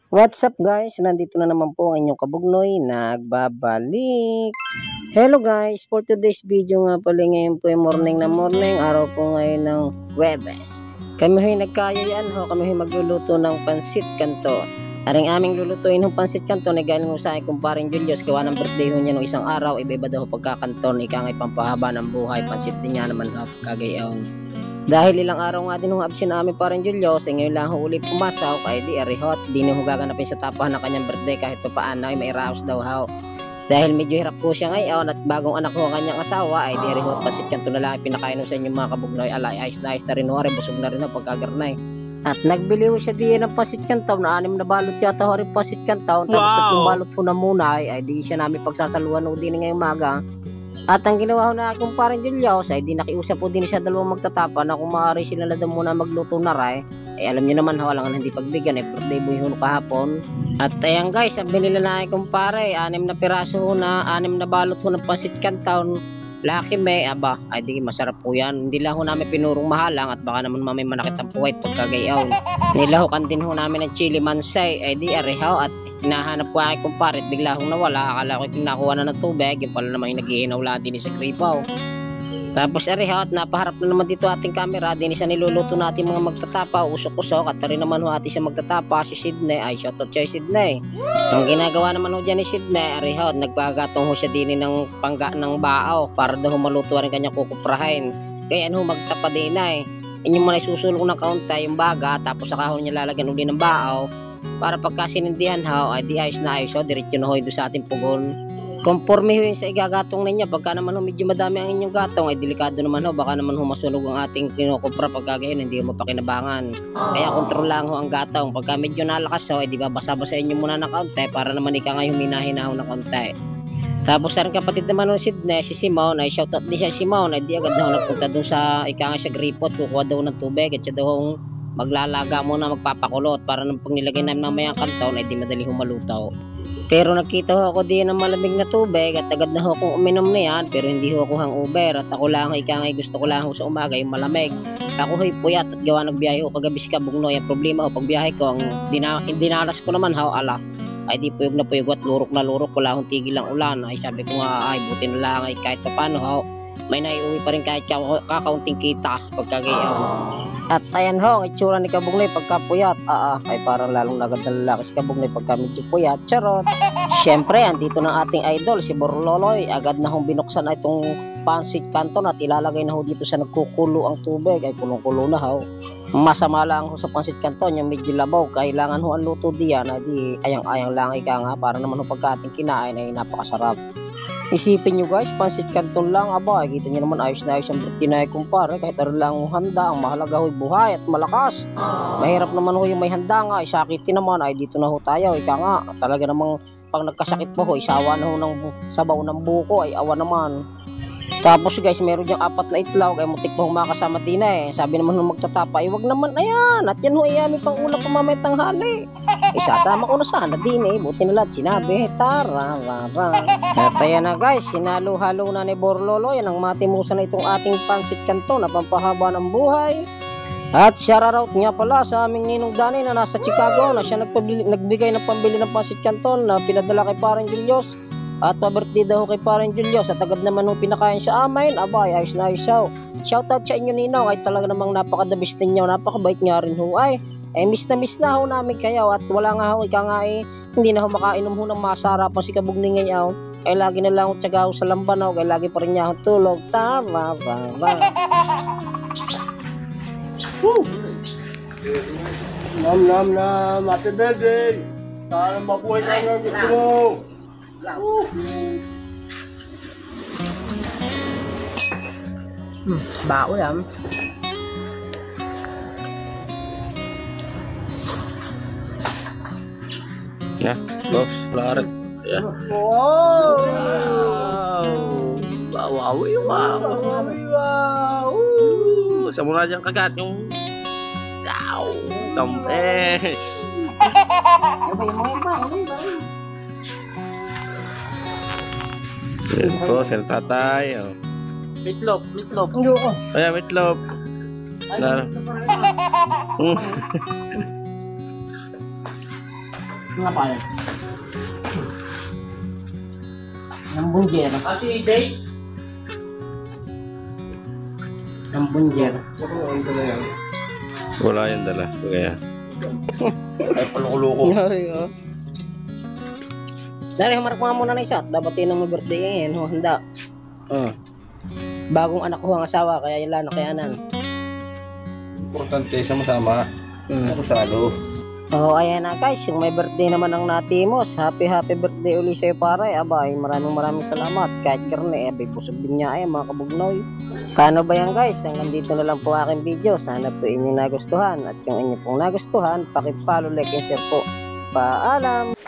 What's up guys? Nandito na naman po ang inyong kabugnoy, nagbabalik. Hello guys, for today's video nga pala ngayon po ay morning na morning, araw po ngayon ng Huwebes. Kami ho'y nagkayayaan ho, kami ho'y magluluto ng pansit kanto. Aring aming lulutuin ng pansit kanto na galing ho sa aking kumparing Julius, gawa ng birthday ho niya nung isang araw, iba-iba daw pagkakanton, ikangay pampahaba ng buhay, pansit din niya naman ho, kagayaw. Dahil ilang araw nga din hong absent namin parang Julius, ngayon lang ho ulit pumasaw kay di arihot, di na ho gaganapin sa tapahan ng kanyang birthday kahit pa paano ay may raos daw ho. Dahil medyo hirap po siya ngayon at bagong anak ho ang kanyang asawa ay di arihot, pasit kanto na lang pinakain ho sa inyong mga kabugnoy, alay ayos na rin ho, busog na rin ho pagkagarnay. At nagbili ho siya diyan ng pasit kantaw na 6 na balot yata ho rin pasit kantaw, tapos at yung balot ho na muna ay di siya namin pagsasaluhan ho din ngayong maga. At ang ginawa ko na akong parang Julius ay di nakiusap po din siya dalawang magtatapa na kung maaari sila na daw muna magluto na rin. Ay alam nyo naman ho, alangan hindi pagbigyan, birthday boy ho kahapon. At ayan guys, ang binila na akong pare, 6 na piraso ho na, 6 na balot ho ng pasit kantaw. Laki may, aba, ay di masarap po yan. Hindi lang ho namin pinurong mahalang at baka naman mamay manakit ang puwait pagkagayaw. Nilahukan din ho namin ng chili mansay, ay di arehaw at hinahanap ko ay kumparit, bigla hong nawala. Akala ko nakuha na ng tubig, yung pala naman yung naghihinaw lang din sa kripaw. Tapos arehaw at napaharap na naman dito ating camera, din isa niluluto natin mga magtatapa, usok-usok at rin naman ho ating siya magtatapa, si Sidney, ay shoutout siya Sidney. Ang ginagawa naman ho dyan ni Sidney, arehaw, nagpagatong ho siya din ng pangga ng baaw para daw maluto rin kanyang kukuprahin. Kaya ho magtapa din ay, inyong muna isusulong ng kaunti yung baga, tapos saka ho niya lalagyan uli ng baaw. Para pagka sinindihan ho, ay di ayos na ayos ho, diretso na ho doon sa ating pugon. Conforme ho yun sa igagatong ninyo, pagka naman ho medyo madami ang inyong gatong, ay delikado naman ho, baka naman ho masunog ang ating kinukupra pagka gayon, hindi ho mapakinabangan. Kaya kontrol lang ho ang gatong, pagka medyo nalakas ho, ay di ba basa-basain nyo muna ng kaunti, para naman ika ngayon huminahin ho ng kaunti. Tapos ang kapatid naman ng Sidney, si Simon, ay shoutout din siya Simon, ay di agad na ho napunta doon sa ika nga sa gripot, kukuha daw ng tubig, at siya daw maglalaga muna, magpapakulot para nang pag nilagay namin mamayang kanton ay di madali humalutaw. Pero nakita ho ako din ng malamig na tubig at agad na ho akong uminom na yan, pero hindi ho ako hangover at ako lang ikangay gusto ko lang ho sa umaga yung malamig. Ako ho'y puyat at gawa nagbiyahe ho kagabi si Kabugnoy. Ang problema ho pagbiyahe ko, ang dinalas ko naman ho ala ay di puyog na puyog at lurok na lurok, wala akong tigil ang ulan. Ay sabi ko nga ay buti na lang ay kahit pa paano ho may naiuwi pa rin kahit kakaunting kita pagkagayaw. At ayan ho, ang itsura ni Kabugnoy pagkapuyat. Ay parang lalong nagad na lalaki si Kabugnoy pagka medyo puyat. Charot! Siyempre, andito ng ating idol, si Borloloy. Agad na hong binuksan na itong pansit kanton at ilalagay na ho dito sa nagkukulo ang tubig. Ay kulong-kulo na ho. Masama lang ho sa pansit kanton, yung medyo labaw. Kailangan ho ang luto diyan. Di ayang-ayang lang ika nga para naman ho pagka ating kinain ay napakasarap. Isipin nyo guys, pansit kanton lang, aba, kita nyo naman ayos na ayos ang birthday na kumpare, kahit aron lang handa, ang mahalaga ho'y buhay at malakas. Mahirap naman ho yung may handa nga, isakitin naman, ay dito na ho tayo, ika nga, talaga namang pag nagkasakit mo ho, isawa na ho ng sabaw ng buko, ay awa naman. Tapos guys, meron diyang 4 na itlog, ay mutik pa humakasama din eh. Sabi naman nung magtatapa, ay wag naman, ayan, at yan ho, iyami pang ulam pa mamay tanghali. Isasama ko na sana din eh, buti na lahat sinabi, tara. At ayan na guys, sinalo-halo na ni Borlolo, yan ang matimusan na itong ating pansit kanto na pampahaba ng buhay. At shoutout nga pala sa aming ninong Danny na nasa Chicago, na siya nagbigay ng pambili ng pansit kanton na pinadala kay parang Julius. At pa-birthday daw kay parang Julius at agad naman nung pinakain sa amin, abay, ayos na ayos ho. Shoutout sa inyo ninong, ay talaga namang napakadabis ninyo, napakabait nga rin ho ay. Miss na ho namin kayo at wala nga ho, ika nga hindi na ho makainom ho ng masarapan si Kabugnoy ngayon. Ay lagi na lang ho tiyaga ho sa lambanaw, ay lagi pa rin niya ho tulog. Tama. Nam, happy birthday! Sana mabuhay ka ng gusto mo! Bao yan. Ya, boss, larat. Ya. Wow! Wow! Sa mula dyan kagat yung tampes. Yan po, sel tatay. Meatloaf. Ayan, meatloaf. Nga pala. Ng bunjer. Si Days? Ng bunjer. Ano na yan? Wala yung dala. Kaya. Ay, paluko-luko. Sorry, oh. Dari, humarap nga muna na isa. Dapat yun ang birthday yan. Handa. Bagong anak ko ang asawa, kaya yun lang nakayanan. Importante sa masama. Ano salo? Oh, ayan na guys, yung may birthday naman ang natimos. Happy birthday uli sa'yo pare. Abay, maraming salamat. Kahit karne, abay, busog din niya ay mga kabugnoy. Kano ba yan guys? Hanggang dito na lang po aking video. Sana po inyong nagustuhan. At yung inyo pong nagustuhan, paki-follow, like, and share po. Paalam!